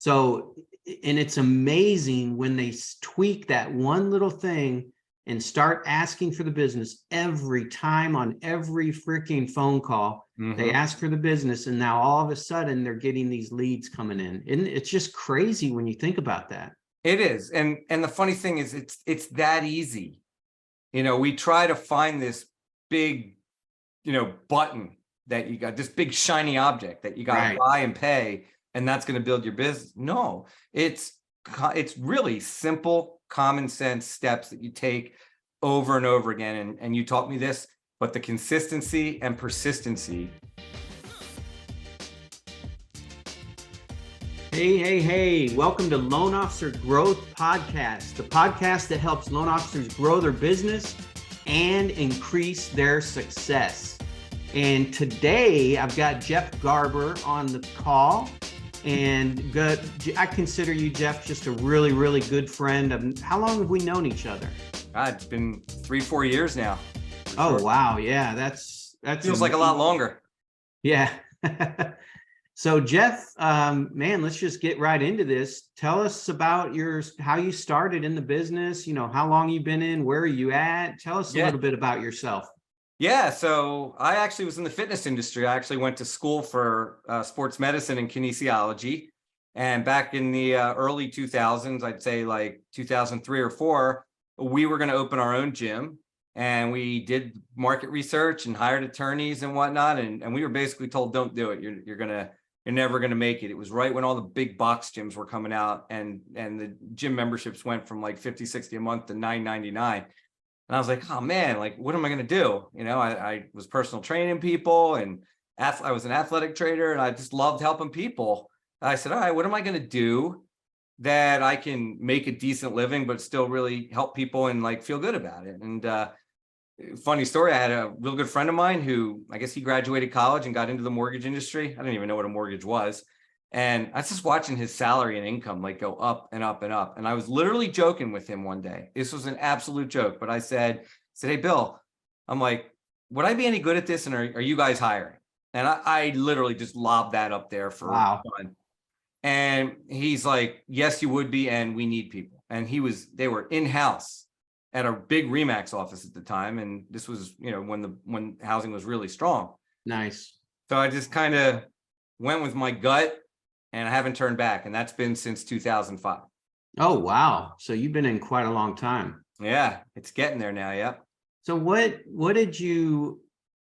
So, and it's amazing when they tweak that one little thing and start asking for the business every time on every freaking phone call. They ask for the business, and now all of a sudden they're getting these leads coming in. And it's just crazy when you think about that. It is. And the funny thing is it's that easy. We try to find this big, button that you got, this big shiny object that you got to buy and pay, and that's going to build your business. No, it's really simple, common sense steps that you take over and over again. And you taught me this, but the consistency and persistency. Hey, welcome to Loan Officer Growth Podcast, the podcast that helps loan officers grow their business and increase their success. And today I've got Jeff Garber on the call, and I consider you, Jeff, just a really, really good friend. How long have we known each other? God, it's been 3-4 years now. Oh, wow. Yeah, that's feels like a lot longer. Yeah. So Jeff, man, let's just get right into this. Tell us about how you started in the business, how long you've been in, where are you at? Tell us a little bit about yourself. Yeah, so I actually was in the fitness industry. I actually went to school for sports medicine and kinesiology. And back in the early 2000s, I'd say like 2003 or 4, we were going to open our own gym. And we did market research and hired attorneys and whatnot. And we were basically told, don't do it. You're never going to make it. It was right when all the big box gyms were coming out, and the gym memberships went from like $50, $60 a month to $9.99. And I was like, oh man, like, what am I going to do? I was personal training people, and I was an athletic trader, and I just loved helping people. I said, all right, what am I going to do that I can make a decent living, but still really help people and like feel good about it? And funny story, I had a real good friend of mine who, I guess he graduated college and got into the mortgage industry. I didn't even know what a mortgage was. And I was just watching his salary and income like go up and up and up. And I was literally joking with him one day. This was an absolute joke, but I said, hey, Bill, I'm like, would I be any good at this? And are you guys hiring? And I literally just lobbed that up there for fun. And he's like, yes, you would be. And we need people. And they were in-house at a big Remax office at the time. And this was, when housing was really strong. Nice. So I just kind of went with my gut, and I haven't turned back. And that's been since 2005. Oh, wow. So you've been in quite a long time. Yeah, it's getting there now. Yep. So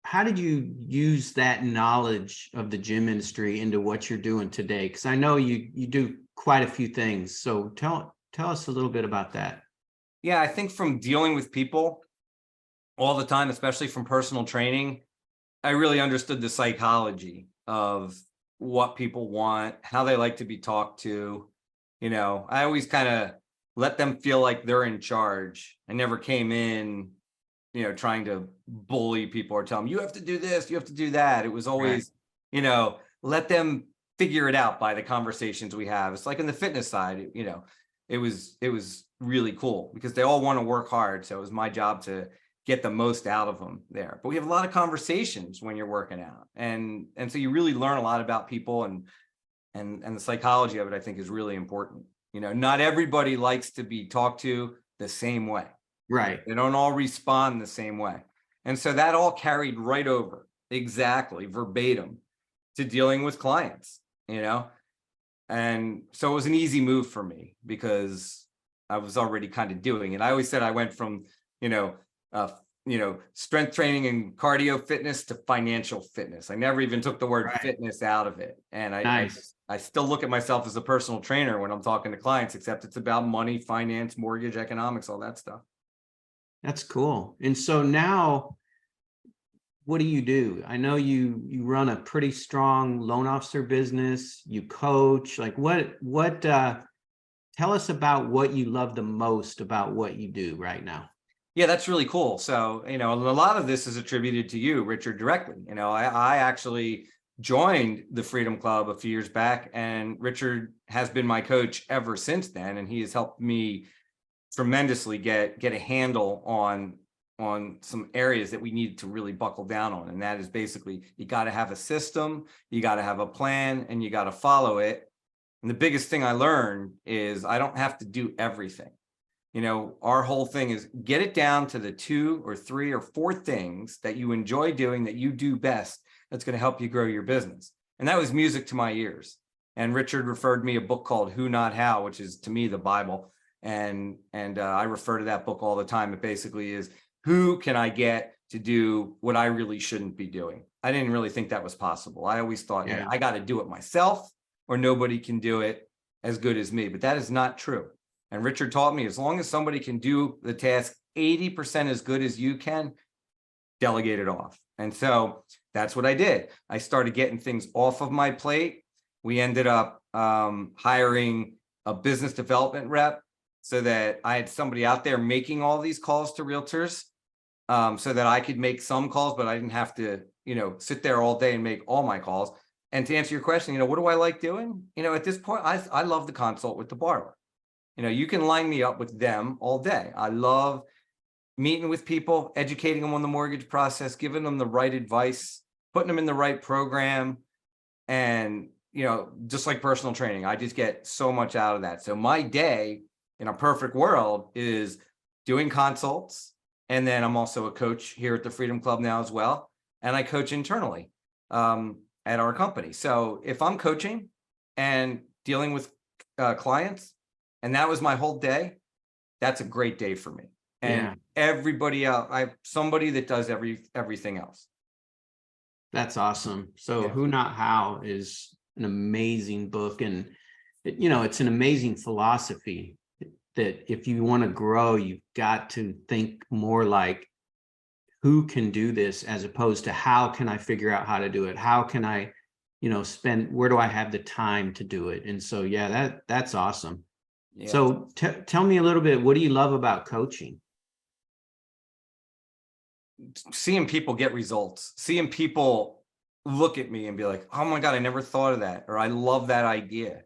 how did you use that knowledge of the gym industry into what you're doing today? Because I know you do quite a few things. So tell us a little bit about that. Yeah, I think from dealing with people all the time, especially from personal training, I really understood the psychology of what people want, how they like to be talked to. I always kind of let them feel like they're in charge. I never came in, trying to bully people or tell them, you have to do this, you have to do that. It was always, let them figure it out by the conversations we have. It's like in the fitness side, it was really cool because they all want to work hard. So it was my job to get the most out of them there. But we have a lot of conversations when you're working out. And so you really learn a lot about people, and the psychology of it, I think, is really important. Not everybody likes to be talked to the same way. Right. They don't all respond the same way. And so that all carried right over exactly verbatim to dealing with clients, And so it was an easy move for me because I was already kind of doing it. I always said I went from, strength training and cardio fitness to financial fitness. I never even took the word fitness out of it. And I still look at myself as a personal trainer when I'm talking to clients, except it's about money, finance, mortgage, economics, all that stuff. That's cool. And so now, what do you do? I know you run a pretty strong loan officer business. You coach. Like what tell us about what you love the most about what you do right now. Yeah, that's really cool. So, a lot of this is attributed to you, Richard, directly. I actually joined the Freedom Club a few years back, and Richard has been my coach ever since then. And he has helped me tremendously get a handle on some areas that we need to really buckle down on. And that is basically, you got to have a system, you got to have a plan, and you got to follow it. And the biggest thing I learned is I don't have to do everything. Our whole thing is get it down to the 2 or 3 or 4 things that you enjoy doing, that you do best, that's going to help you grow your business. And that was music to my ears. And Richard referred me a book called Who Not How, which is to me the Bible. And I refer to that book all the time. It basically is, who can I get to do what I really shouldn't be doing? I didn't really think that was possible. I always thought, hey, I got to do it myself, or nobody can do it as good as me. But that is not true. And Richard taught me, as long as somebody can do the task 80% as good as you can, delegate it off. And so that's what I did. I started getting things off of my plate. We ended up hiring a business development rep, so that I had somebody out there making all these calls to realtors, so that I could make some calls, but I didn't have to, sit there all day and make all my calls. And to answer your question, what do I like doing? At this point, I love the consult with the borrower. You can line me up with them all day. I love meeting with people, educating them on the mortgage process, giving them the right advice, putting them in the right program. And, just like personal training, I just get so much out of that. So my day in a perfect world is doing consults. And then I'm also a coach here at the Freedom Club now as well. And I coach internally at our company. So if I'm coaching and dealing with clients, and that was my whole day, that's a great day for me. And everybody else, I have somebody that does everything else. That's awesome. So Who Not How is an amazing book, and it's an amazing philosophy that if you want to grow, you've got to think more like, who can do this, as opposed to how can I figure out how to do it? How can I, where do I have the time to do it? And so, that's awesome. Yeah. So tell me a little bit, what do you love about coaching? Seeing people get results, seeing people look at me and be like, oh my God, I never thought of that. Or I love that idea.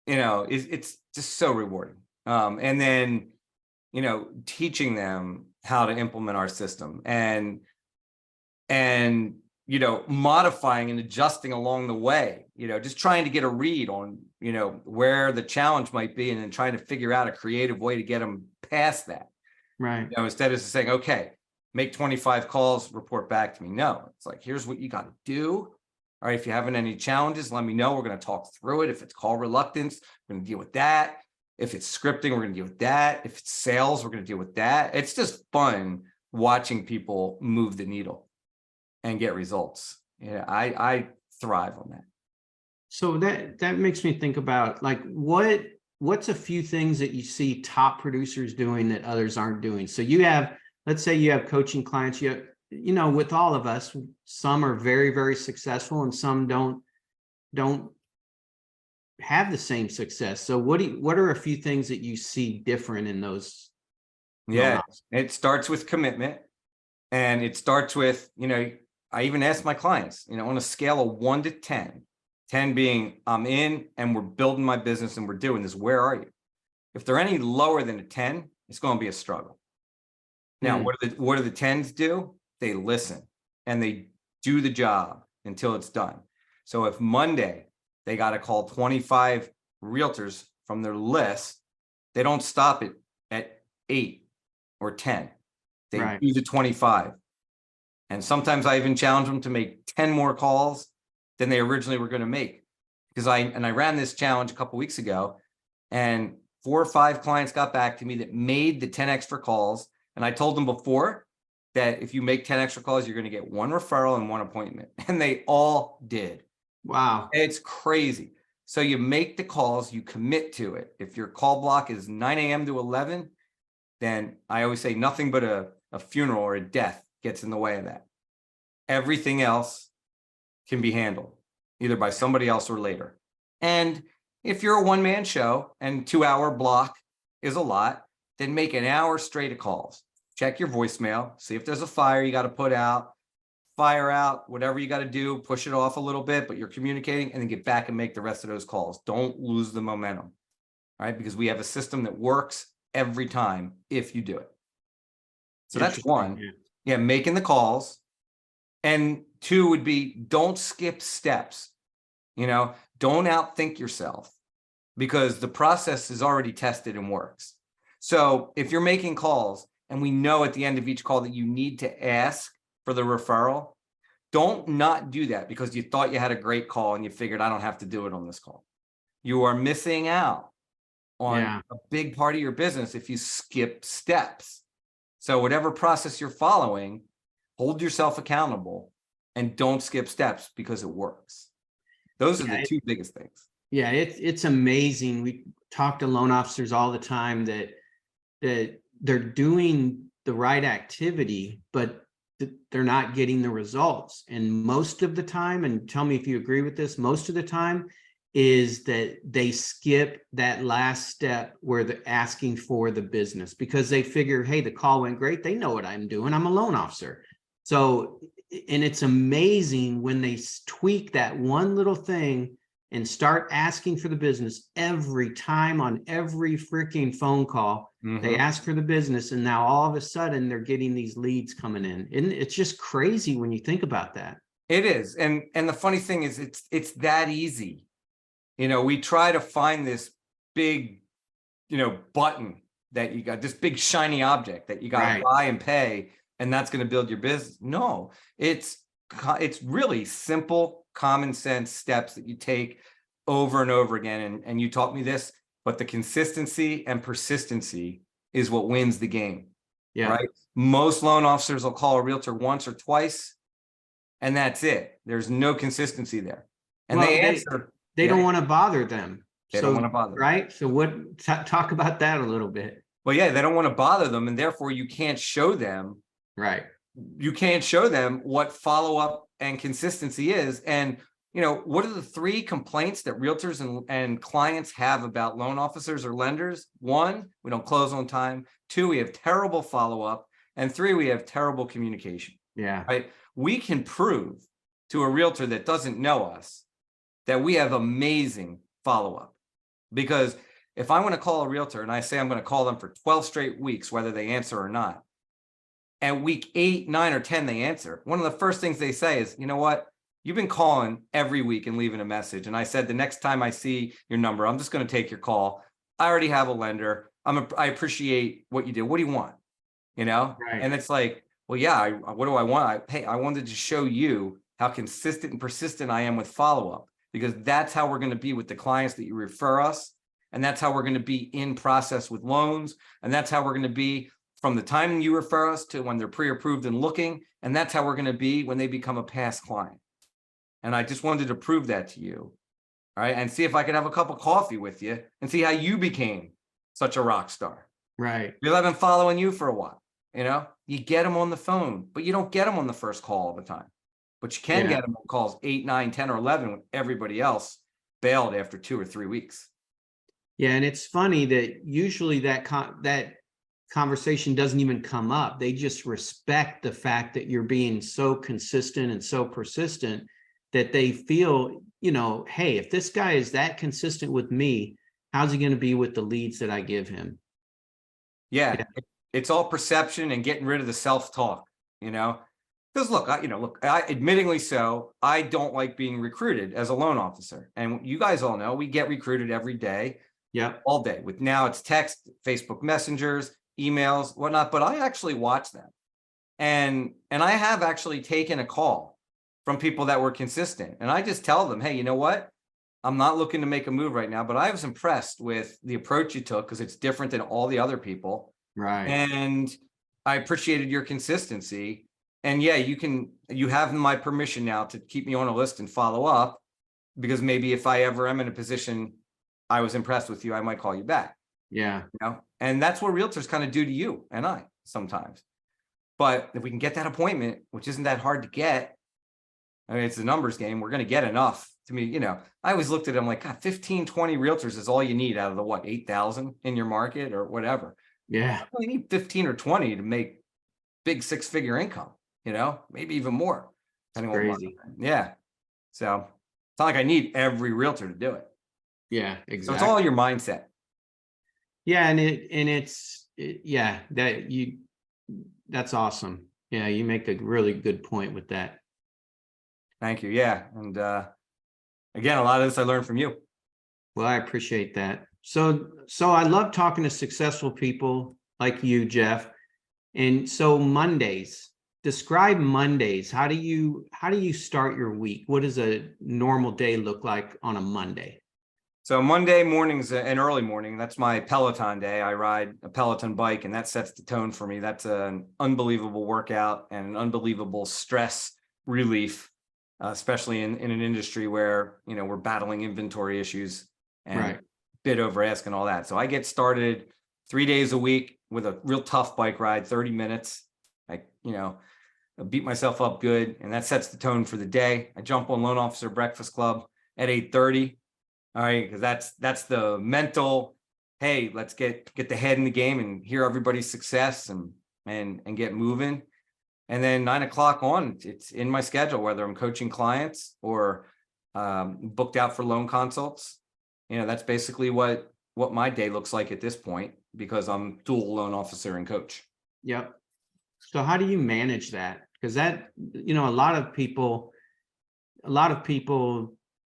It's just so rewarding. And then, teaching them how to implement our system, and modifying and adjusting along the way, just trying to get a read on, where the challenge might be, and then trying to figure out a creative way to get them past that. Right. Instead of saying, okay, make 25 calls, report back to me. No, it's like, here's what you got to do. All right, if you're having any challenges, let me know. We're going to talk through it. If it's call reluctance, we're going to deal with that. If it's scripting, we're going to deal with that. If it's sales, we're going to deal with that. It's just fun watching people move the needle and get results. I thrive on that. So that makes me think about, like, what's a few things that you see top producers doing that others aren't doing? So let's say you have coaching clients, with all of us, some are very, very successful and some don't have the same success. So what are a few things that you see different in those? Yeah, it starts with commitment, and it starts with, I even ask my clients, on a scale of 1 to 10, 10 being I'm in and we're building my business and we're doing this, where are you? If they're any lower than a 10, it's going to be a struggle. Now, what do the 10s do? They listen and they do the job until it's done. So if Monday they got to call 25 realtors from their list, they don't stop it at 8 or 10. They do the 25. And sometimes I even challenge them to make 10 more calls than they originally were going to make. Because I ran this challenge a couple weeks ago, and 4 or 5 clients got back to me that made the 10 extra calls. And I told them before that if you make 10 extra calls, you're going to get 1 referral and 1 appointment. And they all did. Wow. It's crazy. So you make the calls, you commit to it. If your call block is 9 a.m. to 11, then I always say nothing but a funeral or a death gets in the way of that. Everything else can be handled either by somebody else or later. And if you're a one-man show and 2-hour block is a lot, then make an hour straight of calls. Check your voicemail, see if there's a fire you got to put out, fire out, whatever you got to do, push it off a little bit, but you're communicating, and then get back and make the rest of those calls. Don't lose the momentum, right? Because we have a system that works every time if you do it. So that's one. Yeah, making the calls. And 2 would be, don't skip steps. Don't outthink yourself. because the process is already tested and works. So if you're making calls and we know at the end of each call that you need to ask for the referral, don't not do that because you thought you had a great call and you figured I don't have to do it on this call. You are missing out on a big part of your business if you skip steps. So whatever process you're following, hold yourself accountable and don't skip steps because it works. Those are the two biggest things. Yeah, it's amazing. We talk to loan officers all the time that they're doing the right activity, but they're not getting the results. And most of the time, and tell me if you agree with this, most of the time is that they skip that last step where they're asking for the business because they figure, hey, the call went great. They know what I'm doing. I'm a loan officer. So, and it's amazing when they tweak that one little thing and start asking for the business every time on every freaking phone call. They ask for the business, and now all of a sudden they're getting these leads coming in. And it's just crazy when you think about that. It is. And the funny thing is it's that easy. You know, we try to find this big, button that you got, this big shiny object that you got to buy and pay, and that's going to build your business. No, it's really simple, common sense steps that you take over and over again. And you taught me this, but the consistency and persistency is what wins the game. Yeah. Right. Most loan officers will call a realtor once or twice, and that's it. There's no consistency there. And they answer. They don't want to bother them. They don't want to bother them. Right. So talk about that a little bit. Well, yeah, they don't want to bother them, and therefore you can't show them. Right. You can't show them what follow-up and consistency is. And what are the 3 complaints that realtors and clients have about loan officers or lenders? 1, we don't close on time. 2, we have terrible follow-up. And 3, we have terrible communication. Yeah. Right. We can prove to a realtor that doesn't know us that we have amazing follow-up. Because if I want to call a realtor and I say I'm going to call them for 12 straight weeks, whether they answer or not, and week 8, 9, or 10, they answer, one of the first things they say is, you know what? You've been calling every week and leaving a message. And I said, the next time I see your number, I'm just going to take your call. I already have a lender. I appreciate what you do. What do you want? Right. And it's like, well, yeah, what do I want? I wanted to show you how consistent and persistent I am with follow-up, because that's how we're going to be with the clients that you refer us. And that's how we're going to be in process with loans. And that's how we're going to be from the time you refer us to when they're pre-approved and looking. And that's how we're going to be when they become a past client. And I just wanted to prove that to you. All right. And see if I could have a cup of coffee with you and see how you became such a rock star. Right. Because I've been following you for a while. You get them on the phone, but you don't get them on the first call all the time. But you can get them on calls 8, 9, 10, or 11 when everybody else bailed after 2 or 3 weeks. Yeah. And it's funny that usually that conversation doesn't even come up. They just respect the fact that you're being so consistent and so persistent that they feel, hey, if this guy is that consistent with me, how's he going to be with the leads that I give him? Yeah. It's all perception and getting rid of the self-talk, because look, I admittingly so, I don't like being recruited as a loan officer. And you guys all know we get recruited every day. Yeah. All day. With now it's text, Facebook messengers, emails, whatnot, but I actually watch them. And I have actually taken a call from people that were consistent. And I just tell them, hey, you know what? I'm not looking to make a move right now, but I was impressed with the approach you took because it's different than all the other people. Right. And I appreciated your consistency. And yeah, you have my permission now to keep me on a list and follow up, because maybe if I ever am in a position I was impressed with you, I might call you back. Yeah. And that's what realtors kind of do to you and I sometimes. But if we can get that appointment, which isn't that hard to get, I mean, it's a numbers game. We're going to get enough. To me, I always looked at them like, God, 15, 20 realtors is all you need out of the 8,000 in your market or whatever. Yeah. You need 15 or 20 to make big 6-figure income, maybe even more. Crazy. Yeah. So it's not like I need every realtor to do it. Yeah, exactly. So it's all your mindset. Yeah. That's awesome. Yeah. You make a really good point with that. Thank you. Yeah. And again, a lot of this I learned from you. Well, I appreciate that. So I love talking to successful people like you, Jeff. And so Mondays, describe Mondays. How do you start your week? What does a normal day look like on a Monday? So Monday morning's an early morning. That's my Peloton day. I ride a Peloton bike, and that sets the tone for me. That's an unbelievable workout and an unbelievable stress relief, especially in an industry where, we're battling inventory issues and Right. bid over ask and all that. So I get started 3 days a week with a real tough bike ride, 30 minutes. I beat myself up good, and that sets the tone for the day. I jump on Loan Officer Breakfast Club at 8:30. All right, because that's the mental, hey, let's get the head in the game and hear everybody's success and get moving. And then 9 o'clock on, it's in my schedule, whether I'm coaching clients or booked out for loan consults. That's basically what my day looks like at this point, because I'm dual loan officer and coach. Yep. So how do you manage that? Because that, a lot of people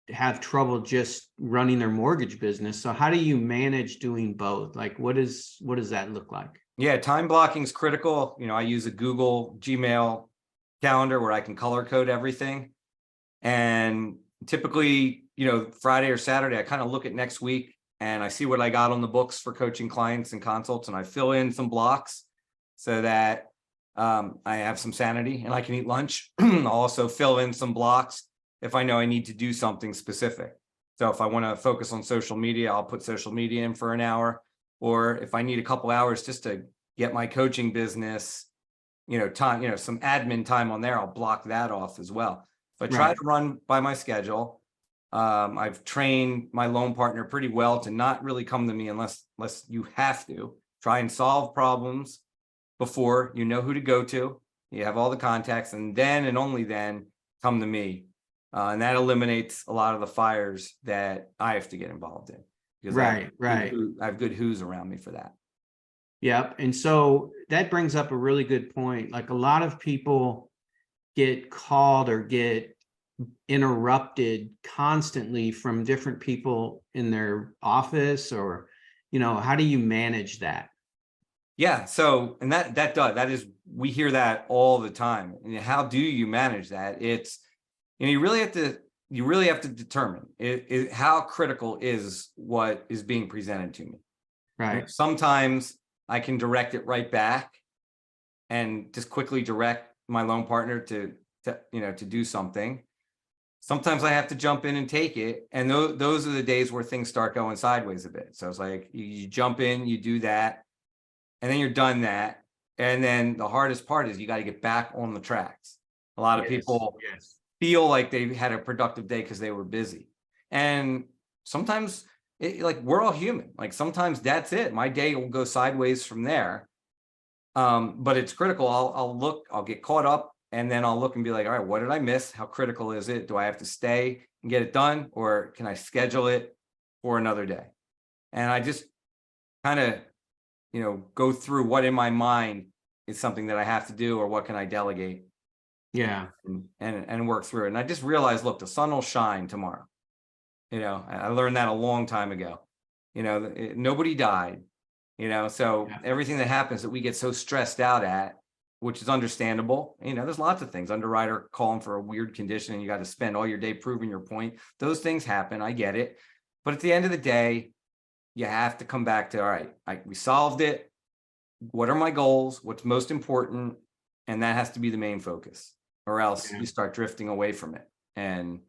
have trouble just running their mortgage business. So how do you manage doing both? Like, what does that look like? Yeah, time blocking is critical. I use a Google Gmail calendar where I can color code everything. And typically, Friday or Saturday, I kind of look at next week and I see what I got on the books for coaching clients and consults, and I fill in some blocks so that I have some sanity and I can eat lunch. I'll also fill in some blocks if I know I need to do something specific. So if I want to focus on social media, I'll put social media in for an hour. Or if I need a couple hours just to get my coaching business, time, some admin time on there, I'll block that off as well. So I try to run by my schedule. I've trained my loan partner pretty well to not really come to me unless you have to. Try and solve problems before you know who to go to. You have all the contacts, and then and only then come to me. And that eliminates a lot of the fires that I have to get involved in, because I have good who's around me for that. Yep. And so that brings up a really good point. Like, a lot of people get called or get interrupted constantly from different people in their office, or, how do you manage that? Yeah. So, and that is, we hear that all the time. And how do you manage that? It's, you really have to determine how critical is what is being presented to me. Right. Sometimes I can direct it right back and just quickly direct my loan partner to do something. Sometimes I have to jump in and take it. And those are the days where things start going sideways a bit. So it's like you jump in, you do that, and then you're done that. And then the hardest part is you got to get back on the tracks. A lot of people feel like they had a productive day because they were busy. And sometimes we're all human. Like, sometimes that's it. My day will go sideways from there. But it's critical. I'll get caught up, and then I'll look and be like, all right, what did I miss? How critical is it? Do I have to stay and get it done, or can I schedule it for another day? And I just kind of, go through what in my mind is something that I have to do, or what can I delegate? Yeah. And work through it. And I just realized, look, the sun will shine tomorrow. I learned that a long time ago. Nobody died, so everything that happens that we get so stressed out at, which is understandable. There's lots of things. Underwriter calling for a weird condition and you got to spend all your day proving your point. Those things happen. I get it. But at the end of the day, you have to come back to, all right, we solved it. What are my goals? What's most important? And that has to be the main focus, or else you start drifting away from it. And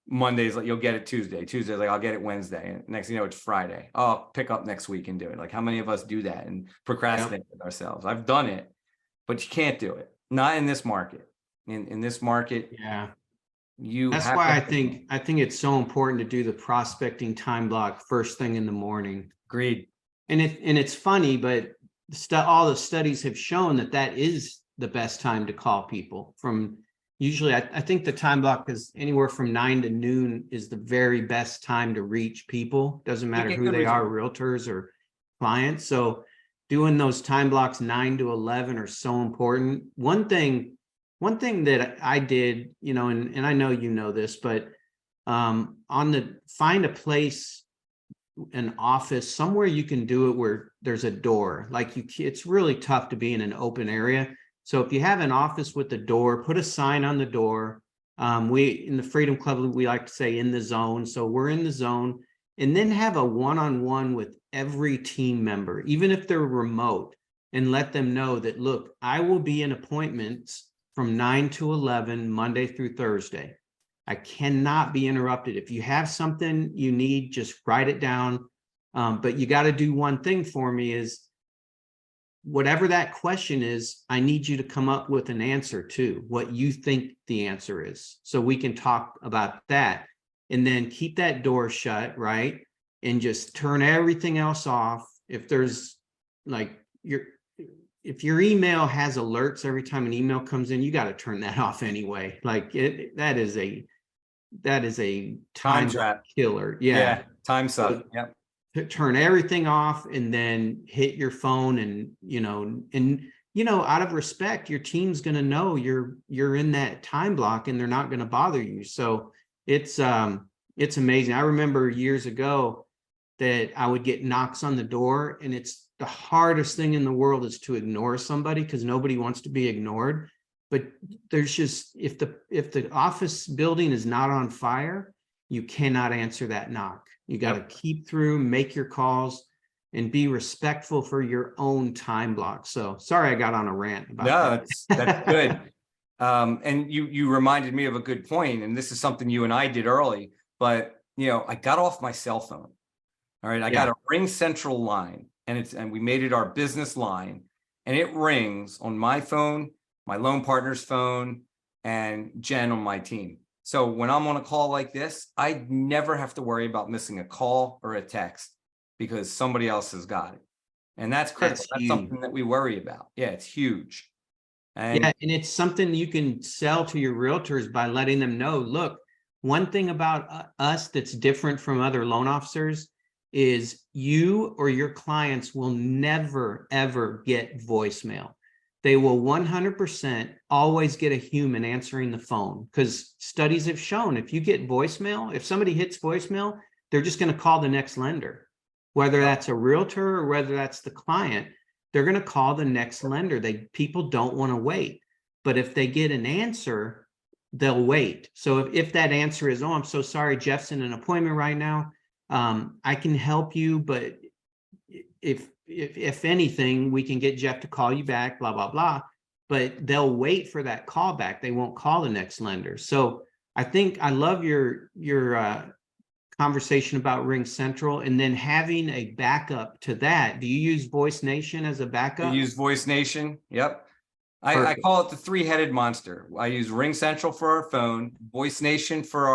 Monday's like, you'll get it Tuesday. Tuesday's like, I'll get it Wednesday. And next thing you know, it's Friday. Oh, I'll pick up next week and do it. Like, how many of us do that and procrastinate with ourselves? I've done it, but you can't do it. Not in this market. In this market, that's why I think it's so important to do the prospecting time block first thing in the morning. Agreed. And it's funny, but all the studies have shown that is the best time to call people. From usually, I think the time block is anywhere from 9 to noon is the very best time to reach people. Doesn't matter who they are, realtors or clients. So doing those time blocks 9 to 11 are so important. One thing that I did, and I know this, but find a place an office somewhere you can do it where there's a door. Like it's really tough to be in an open area. So if you have an office with a door, put a sign on the door. We in the Freedom Club, we like to say in the zone. So we're in the zone, and then have a one-on-one with every team member, even if they're remote, and let them know that, look, I will be in appointments from 9 to 11, Monday through Thursday. I cannot be interrupted. If you have something you need, just write it down. But you got to do one thing for me is whatever that question is, I need you to come up with an answer to what you think the answer is. So we can talk about that, and then keep that door shut, right? And just turn everything else off. If there's like if your email has alerts every time an email comes in, you got to turn that off anyway. Like that is a time trap killer. Yeah. Time suck. Yep. Turn everything off and then hit your phone, and out of respect, your team's going to know you're in that time block and they're not going to bother you. So it's amazing. I remember years ago that I would get knocks on the door, and it's the hardest thing in the world is to ignore somebody because nobody wants to be ignored. But there's just, if the office building is not on fire, you cannot answer that knock. You got to keep through, make your calls, and be respectful for your own time block. So sorry, I got on a rant about that. That's good. And you reminded me of a good point, and this is something you and I did early, but I got off my cell phone. All right. I got a Ring Central line, and we made it our business line, and it rings on my phone, my loan partner's phone, and Jen on my team. So when I'm on a call like this, I never have to worry about missing a call or a text because somebody else has got it. And that's critical. That's something that we worry about. Yeah, it's huge. And it's something you can sell to your realtors by letting them know, look, one thing about us that's different from other loan officers is you or your clients will never, ever get voicemail. They will 100% always get a human answering the phone, because studies have shown if you get voicemail, if somebody hits voicemail, they're just going to call the next lender, whether that's a realtor or whether that's the client. They're going to call the next lender. People don't want to wait, but if they get an answer, they'll wait. So if that answer is, oh, I'm so sorry, Jeff's in an appointment right now, I can help you, but if anything, we can get Jeff to call you back, blah, blah, blah. But they'll wait for that call back. They won't call the next lender. So I love your conversation about Ring Central, and then having a backup to that. Do you use Voice Nation as a backup? I use Voice Nation. Yep. I call it the three-headed monster. I use Ring Central for our phone, Voice Nation for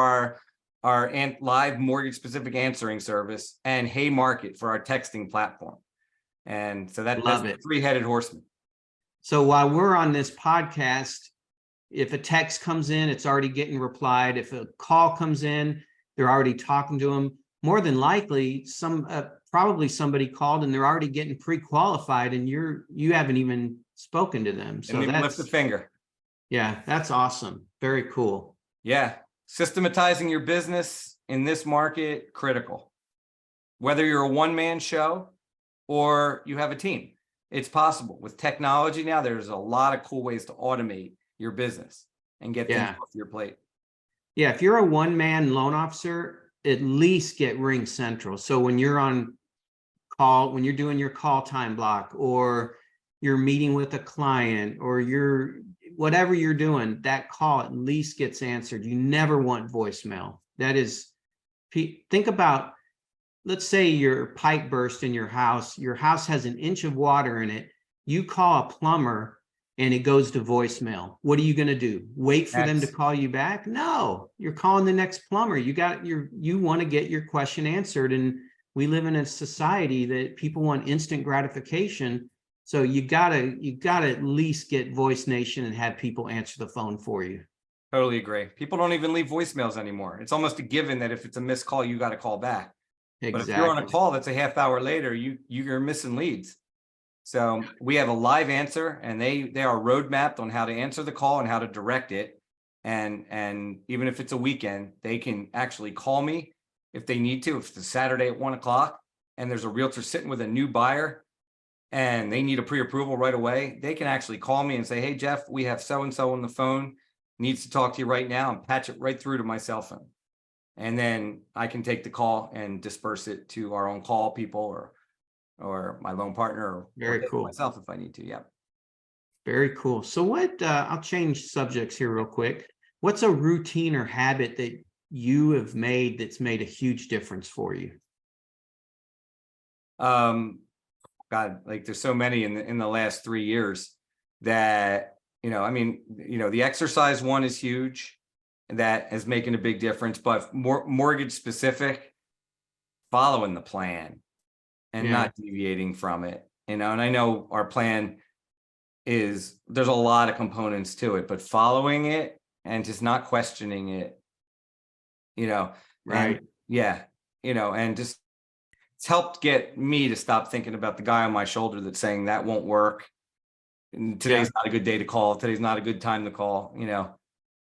our live mortgage specific answering service, and Hey Market for our texting platform. And so that's the three-headed horseman. So while we're on this podcast, if a text comes in, it's already getting replied. If a call comes in, they're already talking to them. More than likely, probably somebody called and they're already getting pre-qualified, and you haven't even spoken to them. So that's lift the finger. Yeah, that's awesome. Very cool. Yeah. Systematizing your business in this market, critical. Whether you're a one-man show or you have a team, it's possible. With technology now, there's a lot of cool ways to automate your business and get things off your plate. Yeah, if you're a one-man loan officer, at least get Ring Central. So when you're on call, when you're doing your call time block, or you're meeting with a client, or whatever you're doing, that call at least gets answered. You never want voicemail. That is, think about, let's say your pipe burst in your house has an inch of water in it. You call a plumber and it goes to voicemail. What are you going to do? Wait for them to call you back? No, you're calling the next plumber. You want to get your question answered. And we live in a society that people want instant gratification. So you gotta at least get Voice Nation and have people answer the phone for you. Totally agree. People don't even leave voicemails anymore. It's almost a given that if it's a missed call, you got to call back. Exactly. But if you're on a call that's a half hour later, you're missing leads. So we have a live answer, and they are roadmapped on how to answer the call and how to direct it. And even if it's a weekend, they can actually call me if they need to. If it's Saturday at 1:00 and there's a realtor sitting with a new buyer and they need a pre-approval right away, they can actually call me and say, hey, Jeff, we have so-and-so on the phone, needs to talk to you right now, and patch it right through to my cell phone. And then I can take the call and disperse it to our own call people or my loan partner Very cool. myself if I need to. Yeah. Very cool. So what, I'll change subjects here real quick. What's a routine or habit that you have made that's made a huge difference for you? God, like there's so many in the last 3 years that, I mean, the exercise one is huge. That is making a big difference, but mortgage specific, following the plan and not deviating from it, and I know our plan there's a lot of components to it, but following it and just not questioning it, Right. and and just it's helped get me to stop thinking about the guy on my shoulder that's saying that won't work. And today's not a good day to call. Today's not a good time to call,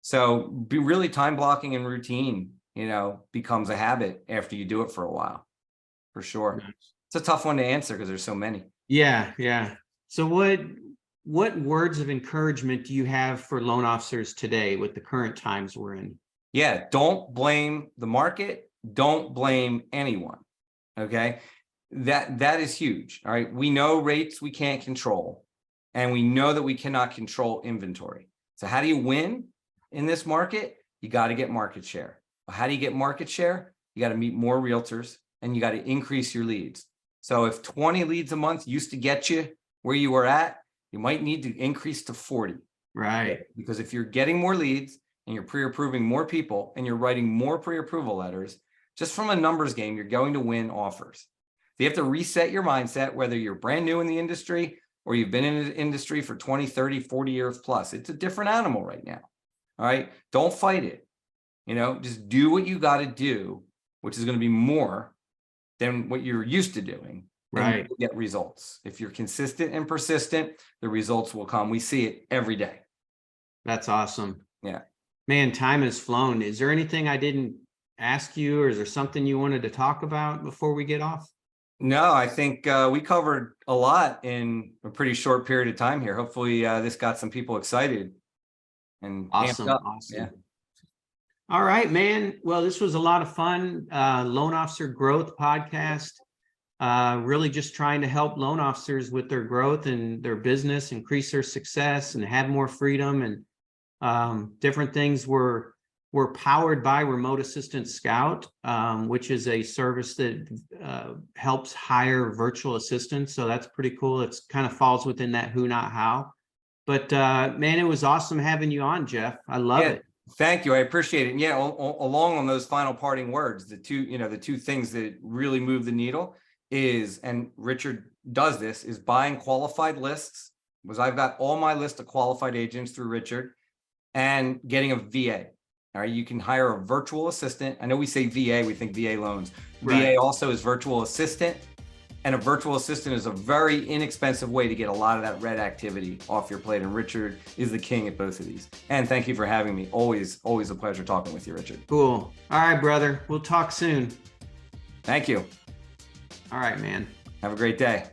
So be really time blocking and routine, becomes a habit after you do it for a while, for sure. Nice. It's a tough one to answer because there's so many. Yeah. So what words of encouragement do you have for loan officers today with the current times we're in? Yeah. Don't blame the market. Don't blame anyone. Okay. That is huge. All right. We know rates we can't control, and we know that we cannot control inventory. So how do you win in this market? You got to get market share. Well, how do you get market share? You got to meet more realtors and you got to increase your leads. So if 20 leads a month used to get you where you were at, you might need to increase to 40. Right. Because if you're getting more leads and you're pre-approving more people and you're writing more pre-approval letters, just from a numbers game, you're going to win offers. So you have to reset your mindset, whether you're brand new in the industry or you've been in the industry for 20, 30, 40 years plus. It's a different animal right now. All right. Don't fight it. Just do what you got to do, which is going to be more than what you're used to doing. Right. And get results. If you're consistent and persistent, the results will come. We see it every day. That's awesome. Yeah. Man, time has flown. Is there anything I didn't ask you, or is there something you wanted to talk about before we get off? No, I think we covered a lot in a pretty short period of time here. Hopefully this got some people excited and Awesome. amped up. Awesome. Yeah. All right, man. Well, this was a lot of fun. Loan Officer Growth Podcast. Really just trying to help loan officers with their growth and their business, increase their success and have more freedom, and different things. We're powered by Remote Assistant Scout, which is a service that helps hire virtual assistants. So that's pretty cool. It's kind of falls within that who, not how. But man, it was awesome having you on, Jeff. I love it. Thank you. I appreciate it. And yeah, along on those final parting words, the two things that really move the needle is, and Richard does this, is buying qualified lists, because I've got all my list of qualified agents through Richard, and getting a VA. All right, you can hire a virtual assistant. I know we say VA, we think VA loans. Right. VA also is virtual assistant, and a virtual assistant is a very inexpensive way to get a lot of that red activity off your plate. And Richard is the king at both of these. And thank you for having me. Always a pleasure talking with you, Richard. Cool. All right, brother. We'll talk soon. Thank you. All right, man. Have a great day.